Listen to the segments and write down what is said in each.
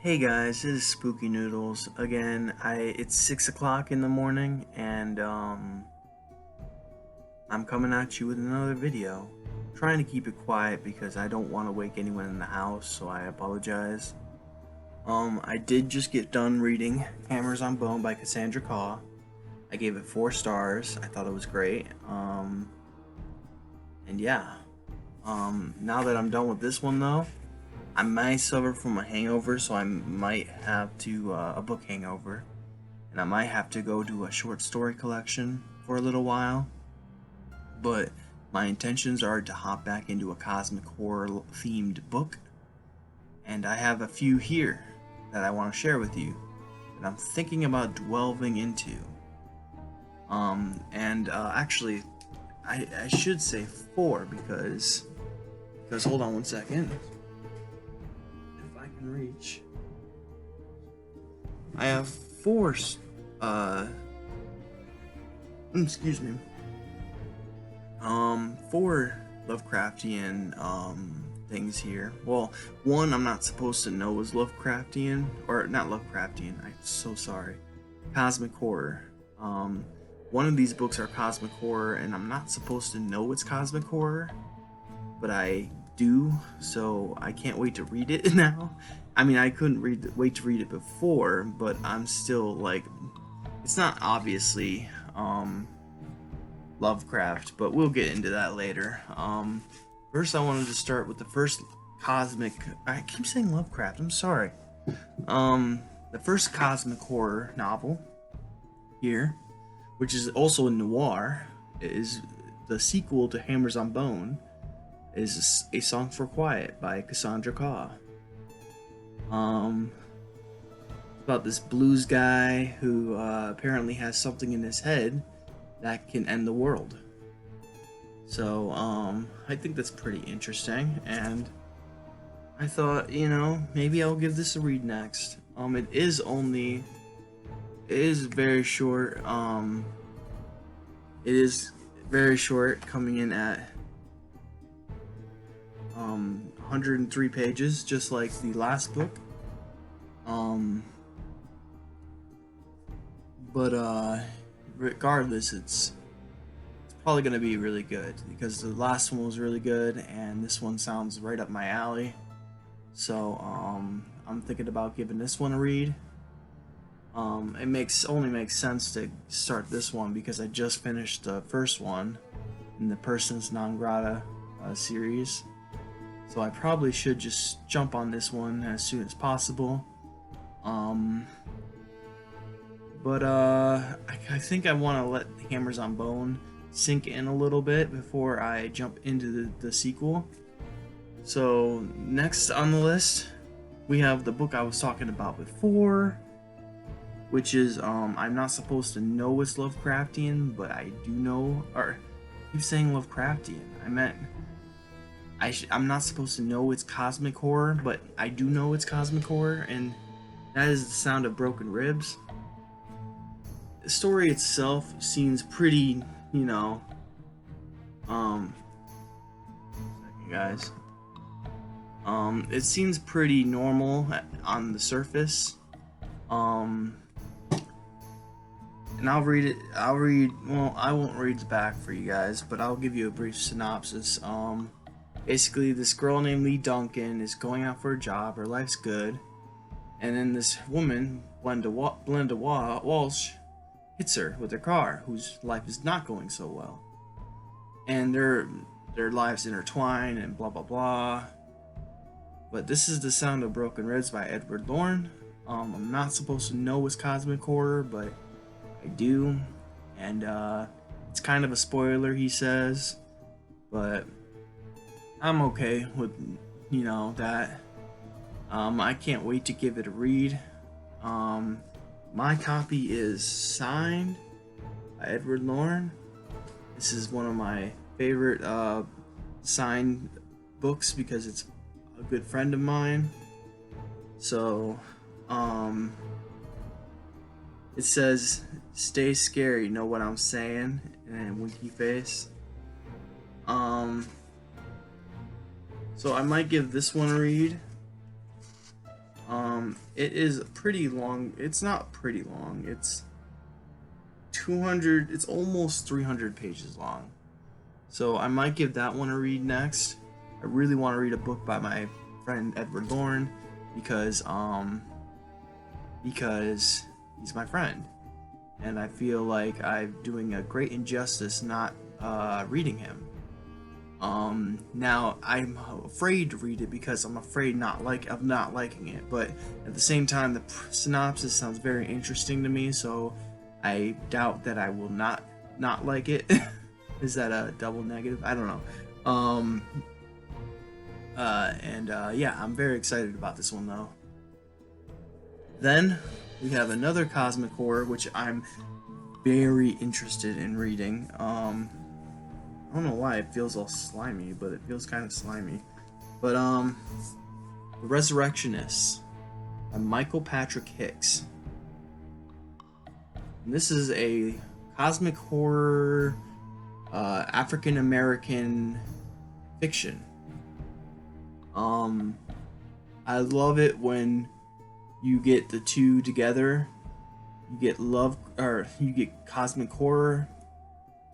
Hey guys, it is Spooky Noodles again. It's 6 o'clock in the morning, and I'm coming at you with another video. I'm trying to keep it quiet because I don't want to wake anyone in the house, so I apologize. I did just get done reading Hammers on Bone by Cassandra Caw. I gave it 4 stars. I thought it was great. And yeah. Now that I'm done with this one though, I might suffer from a hangover, so I might have to a book hangover, and I might have to go to a short story collection for a little while. But my intentions are to hop back into a cosmic horror themed book, and I have a few here that I want to share with you that I'm thinking about delving into. Actually, I should say 4 because hold on one second. Reach. I have 4 excuse me. 4 Lovecraftian things here. Well, one I'm not supposed to know is Lovecraftian, or not Lovecraftian. I'm so sorry. Cosmic horror. One of these books are cosmic horror, and I'm not supposed to know it's cosmic horror, but I do, so I can't wait to read it now. I mean, I couldn't wait to read it before, but I'm still like, it's not obviously Lovecraft, but we'll get into that later. First I wanted to start with the first cosmic, I keep saying Lovecraft, I'm sorry. The first cosmic horror novel here, which is also a noir, is the sequel to Hammers on Bone, is A Song for Quiet by Cassandra Caw. About this blues guy who apparently has something in his head that can end the world. So I think that's pretty interesting, and I thought, maybe I'll give this a read next. It is very short. It is very short, coming in at 103 pages, just like the last book. But regardless, it's probably gonna be really good because the last one was really good, and this one sounds right up my alley. So I'm thinking about giving this one a read. It only makes sense to start this one because I just finished the first one in the Persons Non Grata series. So I probably should just jump on this one as soon as possible. I think I want to let Hammers on Bone sink in a little bit before I jump into the sequel. So next on the list, we have the book I was talking about before, which is I'm not supposed to know it's Lovecraftian, but I do know, or I keep saying Lovecraftian. I meant I'm not supposed to know it's cosmic horror, but I do know it's cosmic horror, and that is The Sound of Broken Ribs. The story itself seems pretty, guys. It seems pretty normal on the surface. And I'll read it. Well, I won't read the back for you guys, but I'll give you a brief synopsis. Basically, this girl named Lee Duncan is going out for a job. Her life's good, and then this woman, Glenda Walsh, hits her with her car, whose life is not going so well, and their lives intertwine and blah blah blah. But this is The Sound of Broken Ribs by Edward Lorne. I'm not supposed to know it's cosmic horror, but I do, and it's kind of a spoiler, he says, but I'm okay with that. I can't wait to give it a read. My copy is signed by Edward Lorne. This is one of my favorite signed books because it's a good friend of mine. So it says, "Stay scary, know what I'm saying?" and winky face. So I might give this one a read. It is pretty long. It's not pretty long. It's 200. It's almost 300 pages long. So I might give that one a read next. I really want to read a book by my friend Edward Lorne because he's my friend, and I feel like I'm doing a great injustice not reading him. Now I'm afraid to read it because I'm afraid of not liking it, but at the same time the synopsis sounds very interesting to me, so I doubt that I will not like it. Is that a double negative? I don't know. Yeah, I'm very excited about this one though. Then we have another cosmic horror which I'm very interested in reading. I don't know why it feels all slimy, but it feels kind of slimy. But The Resurrectionists by Michael Patrick Hicks. And this is a cosmic horror African American fiction. I love it when you get the two together. You get cosmic horror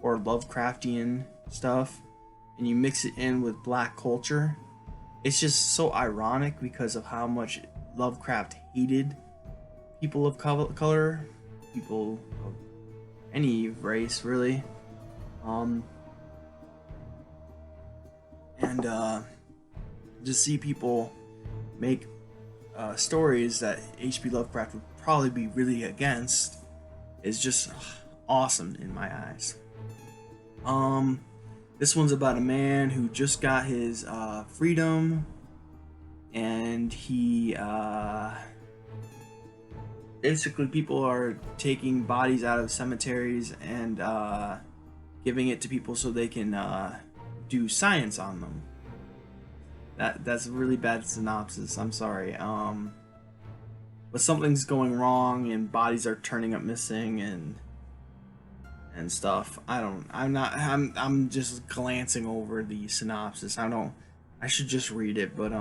or Lovecraftian stuff, and you mix it in with black culture. It's just so ironic because of how much Lovecraft hated people of color, people of any race, really. To see people make stories that H.P. Lovecraft would probably be really against is just awesome in my eyes. This one's about a man who just got his freedom, and he basically people are taking bodies out of cemeteries and giving it to people so they can do science on them. That's a really bad synopsis. I'm sorry. But something's going wrong and bodies are turning up missing and stuff. I'm just glancing over the synopsis. I should just read it, but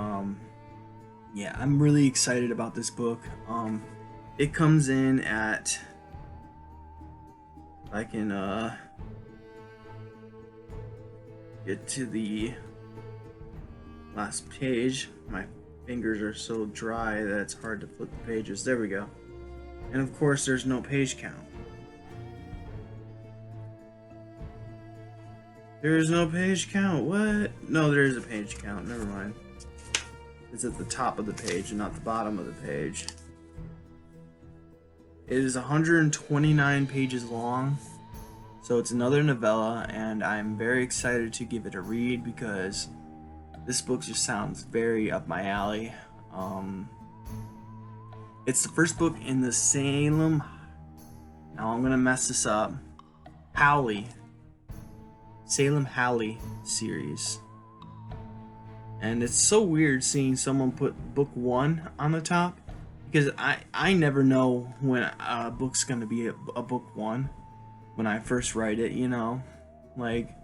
yeah, I'm really excited about this book. It comes in at, if I can get to the last page. My fingers are so dry that it's hard to flip the pages. There we go. And of course there's no page count. There's no page count. What? No, there is a page count. Never mind. It's at the top of the page and not the bottom of the page. It is 129 pages long. So it's another novella, and I'm very excited to give it a read because this book just sounds very up my alley. It's the first book in the Salem. Now I'm gonna mess this up. Salem Halley series. And it's so weird seeing someone put book 1 on the top because I never know when a book's gonna be a book 1 when I first write it, you know. Like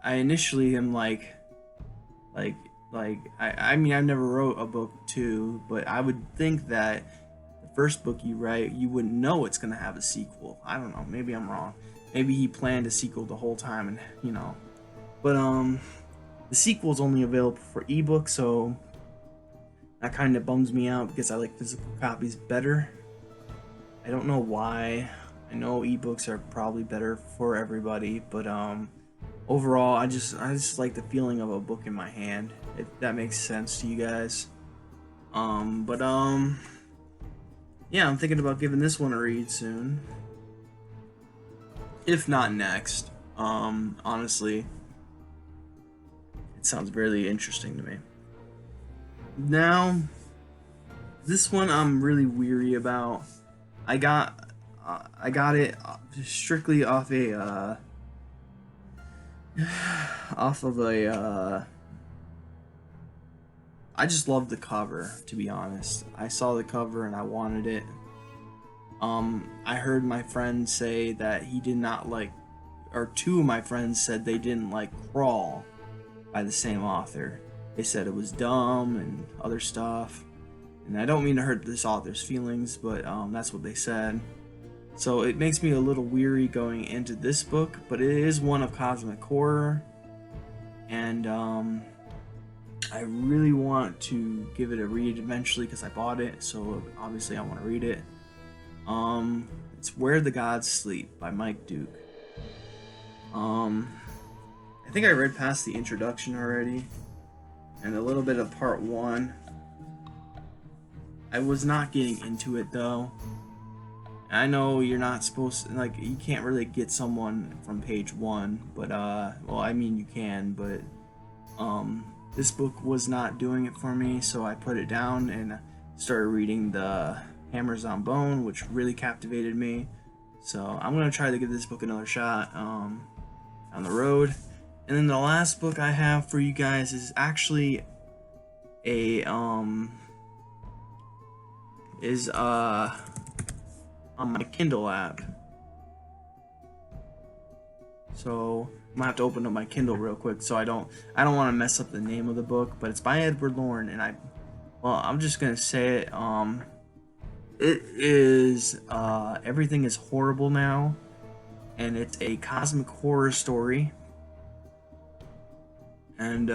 I initially am like I mean, I never wrote a book 2, but I would think that the first book you write, you wouldn't know it's gonna have a sequel. I don't know, maybe I'm wrong. Maybe he planned a sequel the whole time, and you know. But the sequel's only available for ebook, so that kind of bums me out because I like physical copies better. I don't know why. I know ebooks are probably better for everybody, but overall, I just like the feeling of a book in my hand, if that makes sense to you guys. Yeah, I'm thinking about giving this one a read soon. If not next. Honestly, it sounds really interesting to me. Now, this one I'm really weary about. I got it strictly off a I just love the cover, to be honest. I saw the cover and I wanted it. I heard my friend say that he did not like, or two of my friends said they didn't like Crawl by the same author. They said it was dumb and other stuff. And I don't mean to hurt this author's feelings, but that's what they said. So it makes me a little weary going into this book, but it is one of cosmic horror, and I really want to give it a read eventually because I bought it, so obviously I want to read it. It's Where the Gods Sleep by Mike Duke. I think I read past the introduction already, and a little bit of part 1. I was not getting into it though. I know you're not supposed to, like, you can't really get someone from page 1, but well, I mean you can, but this book was not doing it for me, so I put it down and started reading the Hammers on Bone, which really captivated me. So I'm gonna try to give this book another shot on the road. And then the last book I have for you guys is actually a on my Kindle app. So I'm gonna have to open up my Kindle real quick, so I don't want to mess up the name of the book. But it's by Edward Lorne, and I'm just gonna say it. It is Everything is Horrible Now, and it's a cosmic horror story. And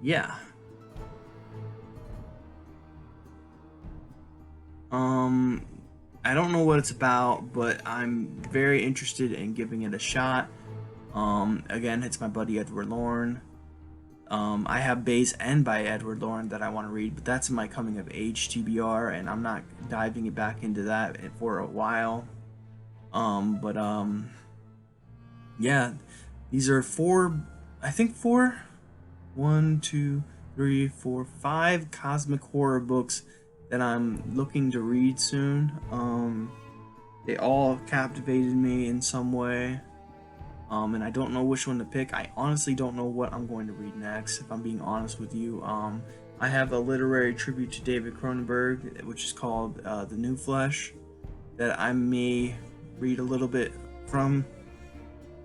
yeah. I don't know what it's about, but I'm very interested in giving it a shot. Again, it's my buddy Edward Lorne. I have Bay's End by Edward Lorne that I want to read, but that's in my coming of age TBR, and I'm not diving it back into that for a while. Yeah, these are 4, 1, 2, 3, 4, 5 cosmic horror books that I'm looking to read soon. They all captivated me in some way, and I don't know which one to pick. I honestly don't know what I'm going to read next, if I'm being honest with you. I have a literary tribute to David Cronenberg, which is called The New Flesh, that I may read a little bit from,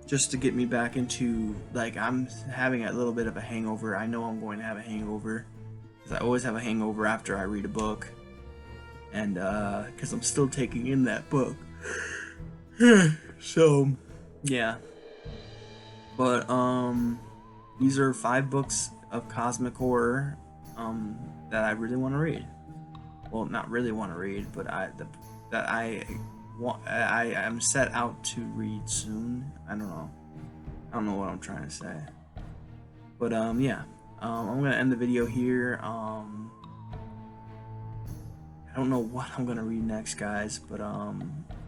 just to get me back into, like, I'm having a little bit of a hangover. I know I'm going to have a hangover, because I always have a hangover after I read a book, and because I'm still taking in that book. So yeah, but these are 5 books of cosmic horror that I really want to read. Well, not really want to read, but I am set out to read soon. I don't know what I'm trying to say, but yeah, I'm gonna end the video here. I don't know what I'm gonna read next, guys, but I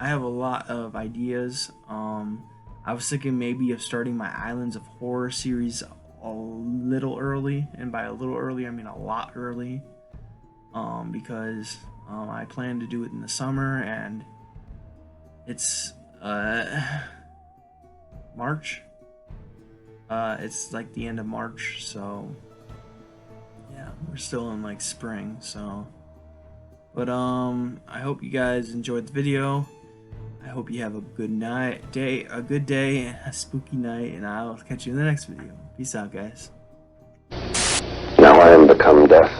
have a lot of ideas. I was thinking maybe of starting my Islands of Horror series a little early, and by a little early I mean a lot early, because I plan to do it in the summer, and it's March. It's like the end of March, so yeah, we're still in like spring, so. But I hope you guys enjoyed the video. I hope you have a good day, and a spooky night, and I'll catch you in the next video. Peace out, guys. Now I am become death.